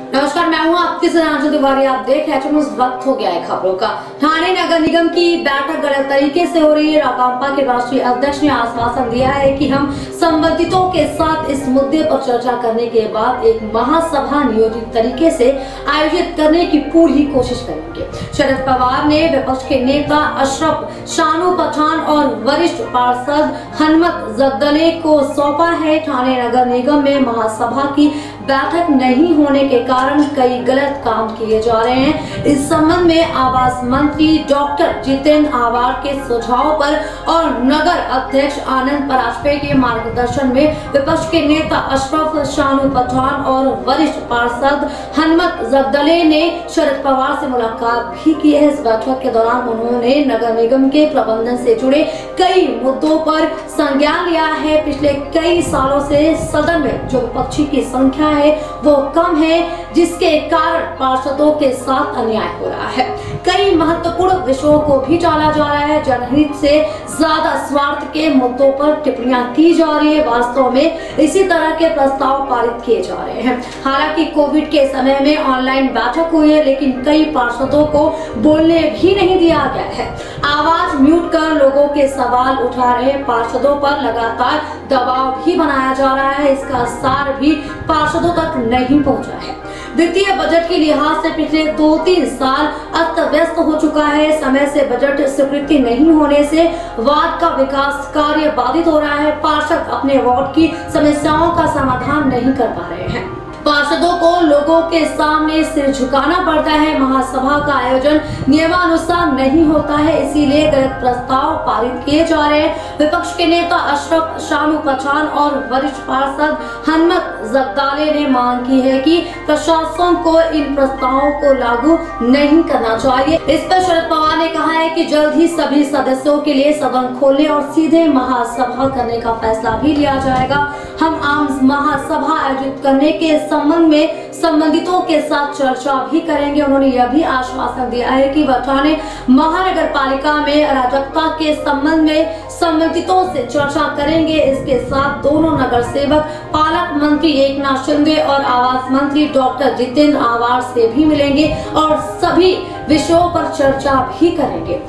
नमस्कार, मैं हूं आपके साथ आंचल तिवारी। आप देख रहे हैं, वक्त हो गया है खबरों का। ठाणे नगर निगम की बैठक गलत तरीके से हो रही है। राकांपा के राष्ट्रीय अध्यक्ष ने आश्वासन दिया है कि हम संबंधितों के साथ इस मुद्दे पर चर्चा करने के बाद एक महासभा नियोजित तरीके से आयोजित करने की पूरी कोशिश करेंगे। शरद पवार ने विपक्ष के नेता अशरफ शानू पठान और वरिष्ठ पार्षद हनुमत जगदले को सौंपा है। ठाणे नगर निगम में महासभा की बैठक नहीं होने के कारण कई गलत काम किए जा रहे हैं। इस संबंध में आवास मंत्री डॉक्टर जितेंद्र आवार के सुझाव पर और नगर अध्यक्ष आनंद परांजपे के मार्गदर्शन में विपक्ष के नेता अशरफ शानू पठान और वरिष्ठ पार्षद हनुमत जगदले ने शरद पवार से मुलाकात भी की है। इस बैठक के दौरान उन्होंने नगर निगम के प्रबंधन से जुड़े कई मुद्दों पर संज्ञान लिया है। पिछले कई सालों से सदन में जो विपक्षी की संख्या है वो कम है, जिसके कारण पार्षदों के साथ अन्याय हो रहा है। कई महत्वपूर्ण विषयों को भी टाला जा रहा है। जनहित से ज्यादा स्वार्थ के मुद्दों पर टिप्पणियां की जा रही है। वास्तव में इसी तरह के प्रस्ताव पारित किए जा रहे हैं। हालांकि कोविड के समय में ऑनलाइन बैठक हुई है, लेकिन कई पार्षदों को बोलने भी नहीं दिया गया है। आवाज म्यूट कर लोगों के सवाल उठा रहे पार्षदों पर लगातार दबाव भी बनाया जा रहा है। इसका सार भी पार्षदों तक नहीं पहुंचा है। वित्तीय बजट के लिहाज से पिछले 2-3 साल अस्त व्यस्त हो चुका है। समय से बजट स्वीकृति नहीं होने से वार्ड का विकास कार्य बाधित हो रहा है। पार्षद अपने वार्ड की समस्याओं का समाधान नहीं कर पा रहे हैं। पार्षदों को लोगों के सामने सिर झुकाना पड़ता है। महासभा का आयोजन नियमानुसार नहीं होता है, इसीलिए गलत प्रस्ताव पारित किए जा रहे हैं। विपक्ष के नेता अशरफ शानू पठान और वरिष्ठ पार्षद हनुमत जगदले ने मांग की है कि प्रशासन को इन प्रस्तावों को लागू नहीं करना चाहिए। इस पर शरद पवार ने कहा है कि जल्द ही सभी सदस्यों के लिए सदन खोलने और सीधे महासभा करने का फैसला भी लिया जाएगा। हम आम महासभा आयोजित करने के संबंध में संबंधितों के साथ चर्चा भी करेंगे। उन्होंने यह भी आश्वासन दिया है कि वह ठाणे महानगर पालिका में अराजकता के संबंध में संबंधितों से चर्चा करेंगे। इसके साथ दोनों नगर सेवक पालक मंत्री एकनाथ शिंदे और आवास मंत्री डॉक्टर जितेंद्र आवार से भी मिलेंगे और सभी विषयों पर चर्चा भी करेंगे।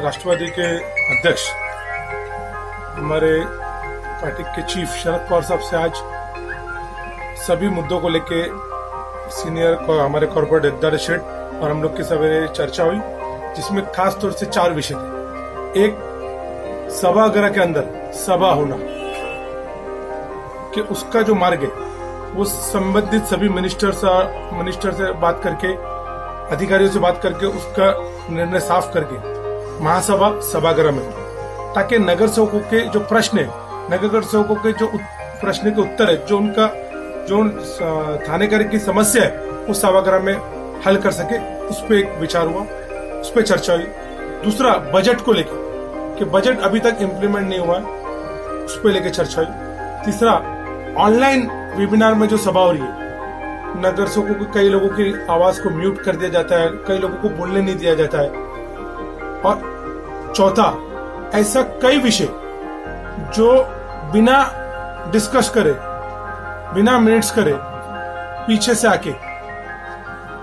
राष्ट्रवादी के अध्यक्ष हमारे पार्टी के चीफ शरद पवार साहब से आज सभी मुद्दों को लेके सीनियर हमारे कॉर्पोरेट एडमिनिस्ट्रेशन और हम लोग की सवेरे चर्चा हुई, जिसमें खास तौर से 4 विषय थे। एक, सभागृह के अंदर सभा होना कि उसका जो मार्ग है वो संबंधित सभी मिनिस्टर से बात करके, अधिकारियों से बात करके उसका निर्णय साफ करके महासभा सभागृह में, ताकि नगर सेवकों के जो प्रश्न है, नगर सेवकों के जो प्रश्न के उत्तर है, जो थानेदार की समस्या है, उस सभागृह में हल कर सके। उस पर एक विचार हुआ, उस पर चर्चा हुई। दूसरा, बजट को लेकर कि बजट अभी तक इम्प्लीमेंट नहीं हुआ है, उस पर लेकर चर्चा हुई। तीसरा, ऑनलाइन वेबिनार में जो सभा हो रही है, नगर सेवकों को कई लोगों की आवाज को म्यूट कर दिया जाता है, कई लोगों को बोलने नहीं दिया जाता है। और चौथा, ऐसा कई विषय जो बिना डिस्कस करे, बिना मिनट्स करे, पीछे से आके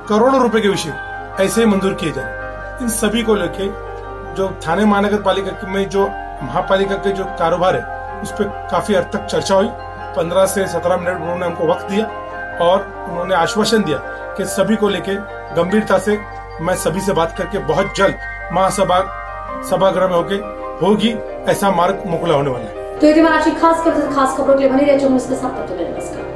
करोड़ों रुपए के विषय ऐसे ही मंजूर किए जाए। इन सभी को लेके जो ठाणे महानगर पालिका में जो महापालिका के जो कारोबार है, उस पर काफी हद तक चर्चा हुई। 15 से 17 मिनट उन्होंने हमको वक्त दिया और उन्होंने आश्वासन दिया कि सभी को लेके गंभीरता से मैं सभी से बात करके बहुत जल्द महासभा सभागृह में होगी ऐसा मार्ग मोकला होने वाला है। तो ये हमारी खास खबरों के लिए बनी रहे। नमस्कार।